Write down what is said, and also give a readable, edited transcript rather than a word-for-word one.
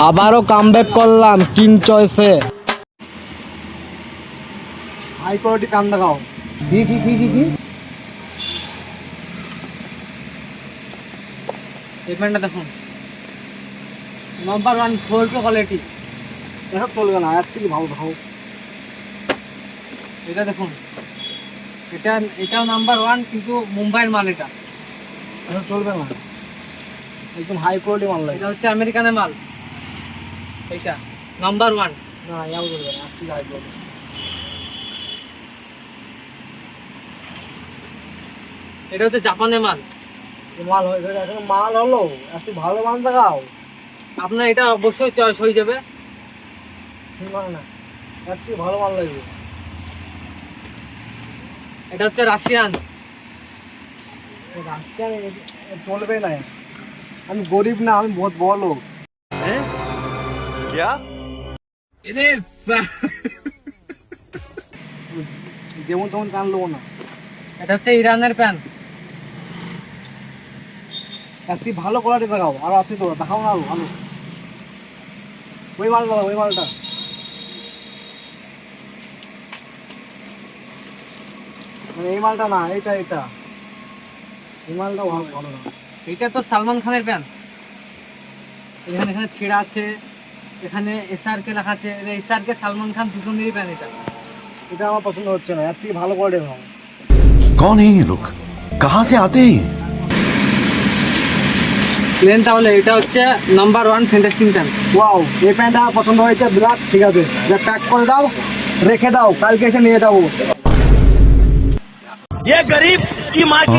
আবারও কামব্যাক করলাম king চয়েসে। High quality কান দেখাও। কি এই প্যান্টটা দেখুন, নাম্বার 1 4K কোয়ালিটি। এসব চলবে না, এর থেকে ভালো দেখাও। এটা দেখুন, এটাও নাম্বার 1, কিন্তু মুম্বাইয়ের মাল। এটা এসব চলবে না, একদম হাই কোয়ালিটি মাল লাগে। এটা হচ্ছে আমেরিকানের মাল। এটা নাম্বার 1। না ইয়াও চলবে না, ঠিক হাই কোয়ালিটি এটা হচ্ছে জাপানের মাল। মাল হয়ে গেছে। এখন মাল হলো, একটু ভালো মাল দেখাও। আপনার এটা অবশ্যই চয়েস হয়ে যাবে। মানে না, এর থেকে ভালো মাল লাগবে। এটা হচ্ছে রাশিয়ান। রাশিয়ান চলবে না, আমি গরিব না, আমি বহুত বড় লোক। যেমন তেমন কান লোবো না। এটা হচ্ছে ইরানের প্যান্ট। এর থেকে ভালো কোয়ালিটি দেখাও, আর আছে তো, দেখাও না আরো ভালো। ওই মালটা দাও, ওই মালটা। মানে এই মালটা না, এটা এই মালটা ভালো ভালো না। এটা তো সালমান খানের প্যান্ট। এখানে ছেঁড়া আছে, এখানে SRK লেখা আছে। SRK সালমান খান দুজনেরই প্যান্ট। এটা আমার পছন্দ হচ্ছে না, এর থেকে ভালো কোয়ালিটি দেখাও। कौन है ये लोग, कहाँ से आते हैं? প্লেন। তাহলে এটা হচ্ছে নাম্বার 1 ফ্যান্টাস্টিক প্যান্ট। ওয়াও, এই প্যান্টটা আমার পছন্দ হয়েছে, ব্ল্যাক। ঠিক আছে, এটা প্যাক করে দাও, রেখে দাও, কালকে এসে নিয়ে যাবো। ये गरीब की माँ की